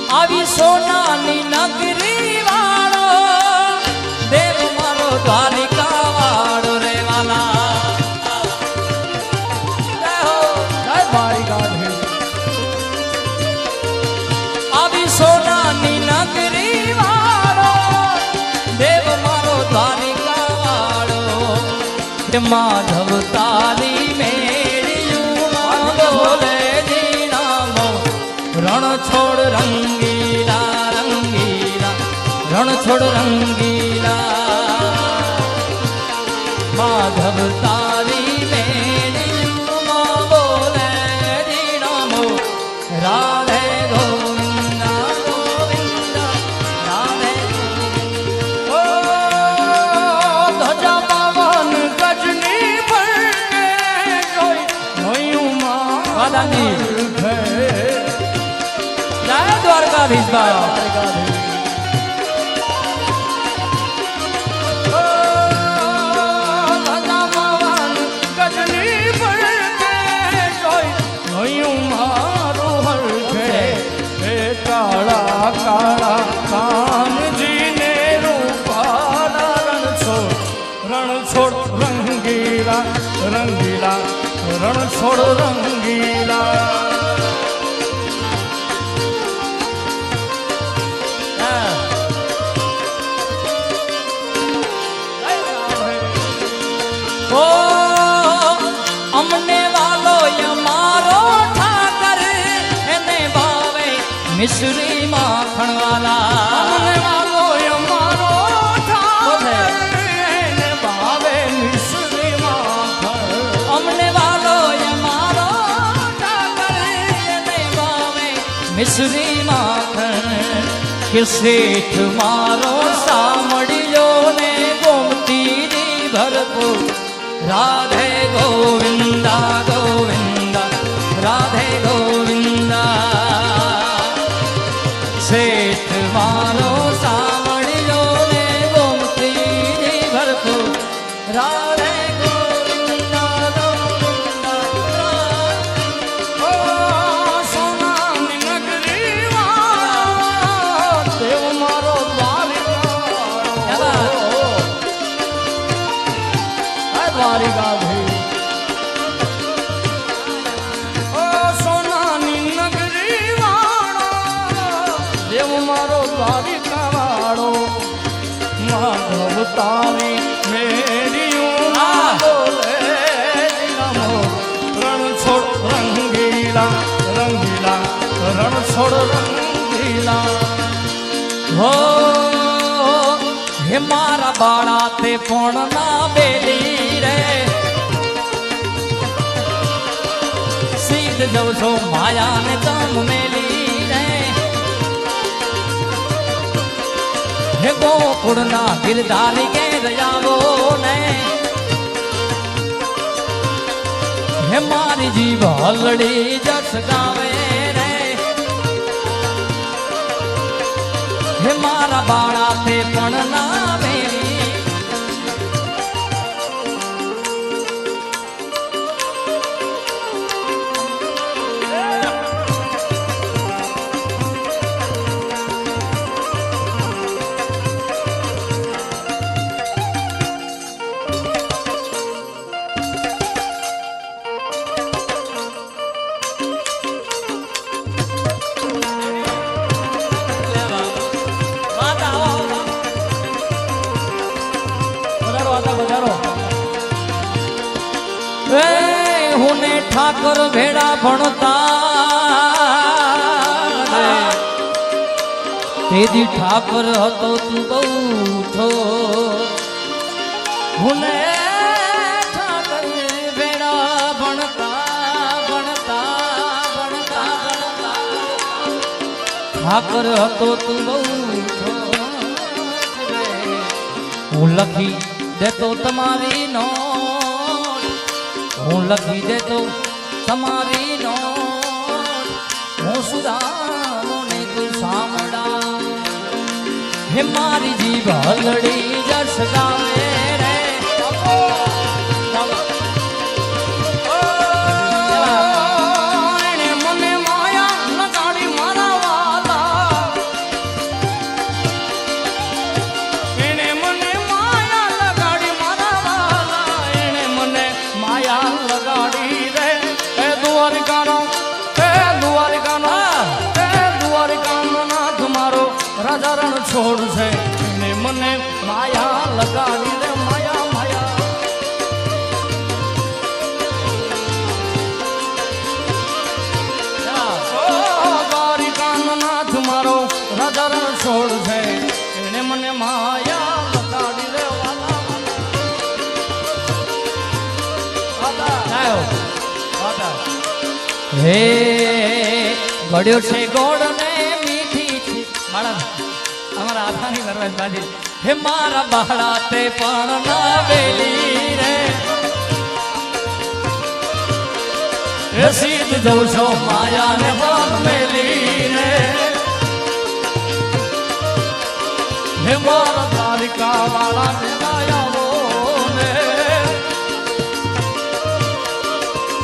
આવી સોનાની નગરી વાળો દેવ મારો દ્વારિકા વાળો રે વાલા જય દ્વારિકા આવી સોનાની નગરી વાળો દેવ મારો દ્વારિકા વાળો માધવ તારી મેળ્યું બોલે જીણામો રણ છોડ રંગીલા રંગીલા રણ છોડ રંગીલા માધવ તારી મેળ્યું બોલે જીણામો રાધે ગોવિંદા ગોવિંદા રાધે ઓ ધજા પવન ગજની ફરકે જોઈ મોયું માં વાદાની જય જય દ્વારકાધીશ બાળા કાળા કાનજીને રૂપાલા રણ છોડ રંગીલા રંગીલા રણ છોડ રંગીલા ઓ અમને વાલો અમારો ઠાકર એને ભાવે મિશ્રી માખણ વાલા અમને વાલો અમારો ઠાકર એને ભાવે મિશ્રી માખણ અમને વાલો અમારો ઠાકર એને ભાવે મિશ્રી માખણ કે શેઠ મારો સાંભળ્યો ને ગોમતીજી ભરપૂર રાધે ગોવિંદા ગોવિંદા રાધે ગોવિંદા શેઠ મારો સાંભળ્યો ને ગોમતીજી ભરપૂર રાધે ગોવિંદા ગોવિંદા ઓ સોનાની નગરી વાળો દેવ મારો દ્વારિકા દ્વારિકા ઓ સોનાની નગરી વાળો દેવ મારો દ્વારિકા વાળો માધવ તારી મેળ્યું બોલે નમો રણ છોડ રંગીલા રંગીલા રણ છોડ રંગીલા હો હે મારા બાળા તે પણ ના બેલી રે સીધ જવ છો માયા ને તમ મેલી રે હે ગોકુળ ના ગિરધારી કે રયાવો ને હે મારી જીભ હલડી જસ ગાવે રે હે મારા બાળા તે પણ ના બેરી હુને ઠાકર ભેડા ભણતા તેદી ઠાકર હતો તું બહુ થો હુને ઠાકર ભેડા ભણતા ભણતા ભણતા ભણતા ઠાકર હતો તું બહુ થો હું લખી દેતો તમારી નો હું લખી દેતો તમારી નોટ હું સુધારો ને તું સાંભળા હે મારી જીભ હલડી જસ ગાવે રે એને મને માયા લગાડી મારા વાલા છોડ છે એને મને માયા લગાડી રે માયા માયા દ્વારિકાનાથ મારો રાજા રણ છોડ છે એને મને માયા લગાડી રે વાલા હે ગળ્યો છે ગોળ ને મીઠી છે મારા અમારા આથાની વરવાજ બાજી હે મારા બહાડા તે પણ ના વેલી રે હે સીધ જઉં છો માયા ને બાપ મેલી રે હે મારા દ્વારિકા વાળા ને માયાવો ને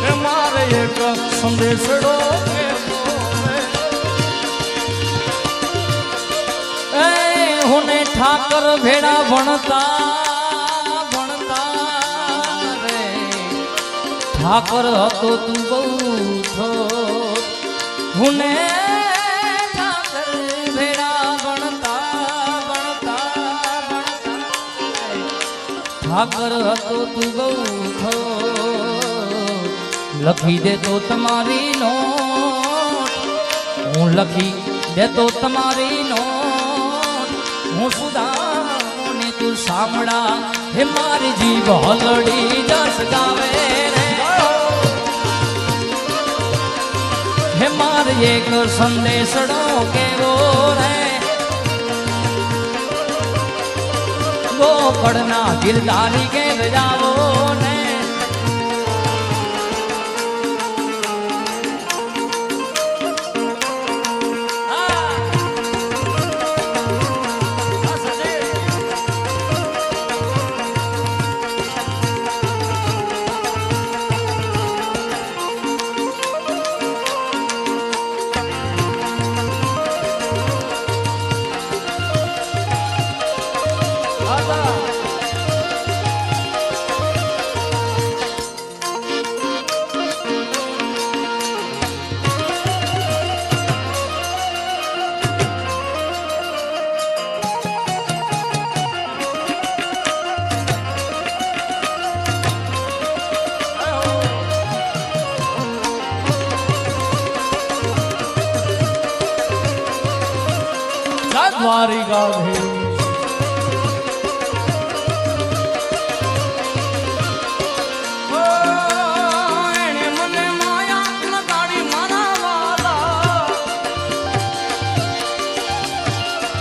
હે મારે એક સંદેશડો હુને ઠાકર ભેડા ભણતા ભણતા રે ઠાકર હતો તું બહુ થો હુને ઠાકર ભેડા ભણતા ભણતા ભણતા ઠાકર હતો તું બહુ થો લખી દે તો તમારી નોટ હું લખી દે તો તમારી નોટ હું સુદાને તું સાંભળા હે મારી જીભ હલડી જસ ગાવે રે હે મારે એક સંદેશડો કેવો રે ગોકળના દિલદારી કે જાવો ને દ્વારિકા એને મને માયા લગાડી મારા વાલા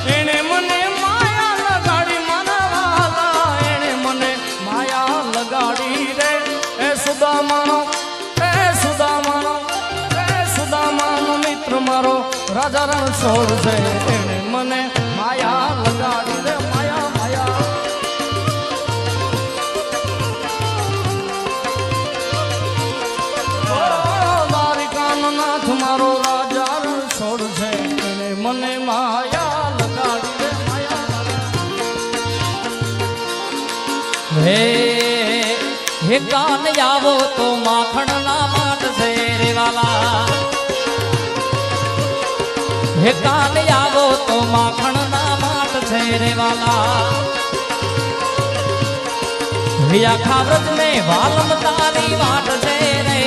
એને મને માયા લગાડી મારા વાલા એને મને માયા લગાડી રે એ સુદામાનો મિત્ર મારો રાજા રણ છોડ છે એને મને માયા લગાડી રે માયા માયા દ્વારિકાનાથ મારો રાજા રણ છોડ છે એને મને માયા લગાડી રે માયા હે હે કાન આવો તો માખણ ના માટ છે રે વાલા હે કાન આવો તો માખણ ના માટ છે રે વાલા હે આખા વ્રજ ને વાલમ તારી વાટ છે રે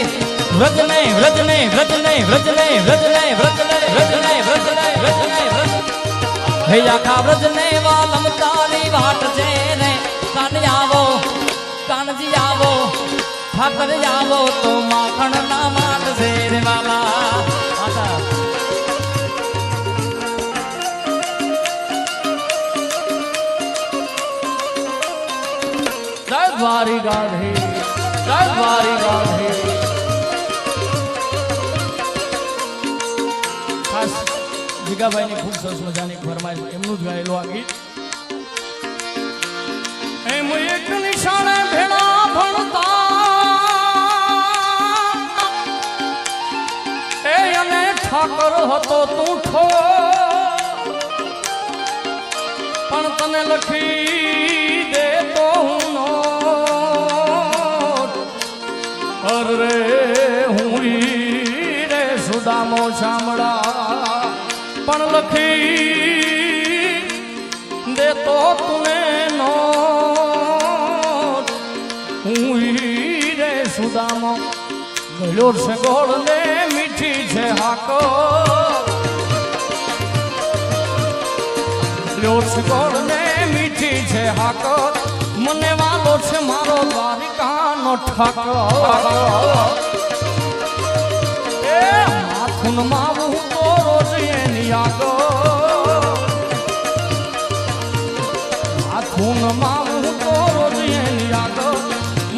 વ્રજ ને વ્રજ ને વ્રજ ને વ્રજ ને વ્રજ ને વ્રજ ને વ્રજ ને વ્રજ ને વ્રજ ને વ્રજ હે આખા વ્રજ ને વાલમ તારી વાટ છે રે કાન આવો કાનજી આવો ઠાકર આવો તો માખણ ના માટ છે રે વાલા દ્વારિકાધી જય દ્વારિકાધી ખાસ જીગાભાઈની ખૂબ સરસ મજાની ફરમાઈશ એમનું જ ગાયેલું આ ગીત એમ એક નિશાળે ભેળા ભણતા એ અને ઠાકર હતો તું ઠો પણ તને લખી દે તો હું નો અરે હું રે સુદામો શામળા પણ લખી લ્યો છે ગોળ ને મીઠી છે હાકો લ્યો છે ગોળ ને મીઠી છે હાકો મને વાલો છે મારો દ્વારિકાનો ઠાકો એ માથું માવું તો રોજ એની આગો માથું માવું તો રોજ એની આગો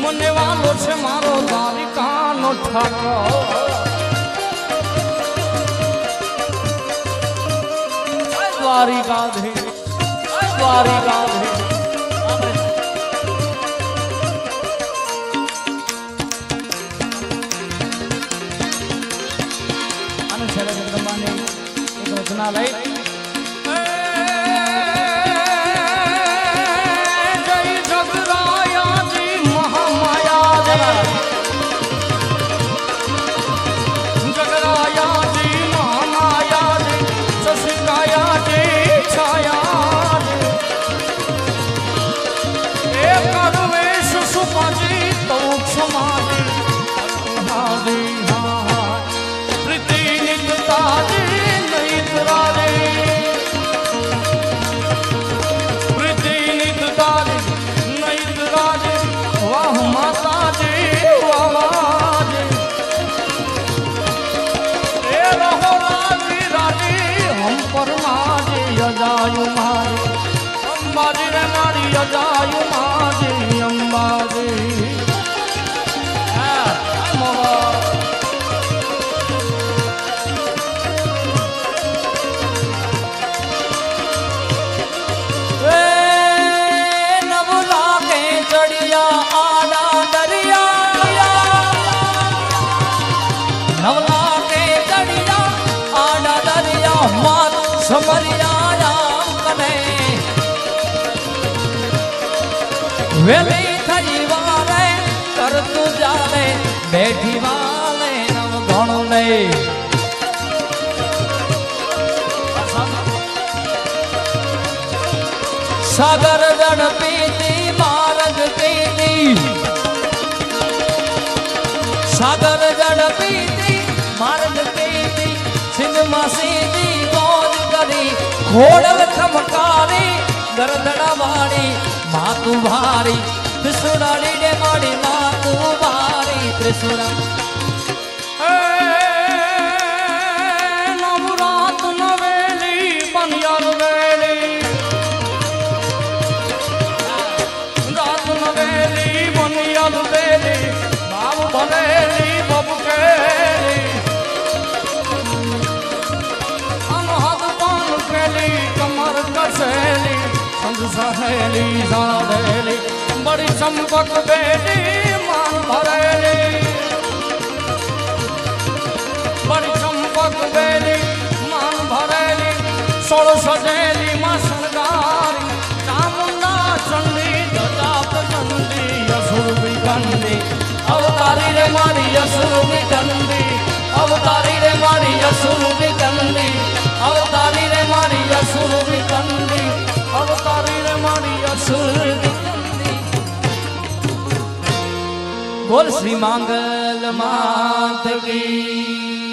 મને વાલો છે મારો દ્વારિકાનો ઠાકો દ્વારિકાધીશ દ્વારિકાધીશ અને છેલ્લે જગદંબાની એક રચના લઈ જય જગરાયાજી મહામાયા જગરાયાજી મહામાયા શશિકાયાજી છાયા એ કરવેશ સુપાજી તો ક્ષમાજી પ્રીતિ નિકતાજી નૈતરાજી પ્રીતિ નિકતાજી નૈતરાજી વાહ માતાજી વાવાજી એ રહો રાજી રાજી હમ પર માજી અજાયુ મારી અંબાજી રે મારી અજાયુ માજી અંબાજી વેલી થઈ વાલે કરતું જાલે બેઠી વાલે નવ ઘણું નહીં સાગર જળ પીતી માર્ગ પીતી સાગર જળ પીતી માર્ગ પીતી સિંધમાં સીધી ગોજ કરી ખોડલ ખમકારી ગરદડા વાળી માતું ભારી ત્રિશુરાડી ને માડી માતું ભારી ત્રિશુરા નવરાત નવેલી બનિયાર વેલી રાત નવેલી બનિયાર વેલી બાબ ભરેલી બબકેલી અનહદ પાન કેલી કમર કસેલી સહેલી સાધેલી બડી ચંપક બેલી માન ભરેલી બડી ચંપક બેલી માન ભરેલી સોળ સજેલી માં શણગારી ચામુંડા ચંડી દજાપ ચંડી અસુર વિકંડી અવતારી રે મારી અસુર વિકંડી અવતારી રે મારી અસુર વિકંડી અવતારી રે મારી અસુર વિકંડી અવતારી રે મારી અસુર બોલ શ્રી માંગલ માત કી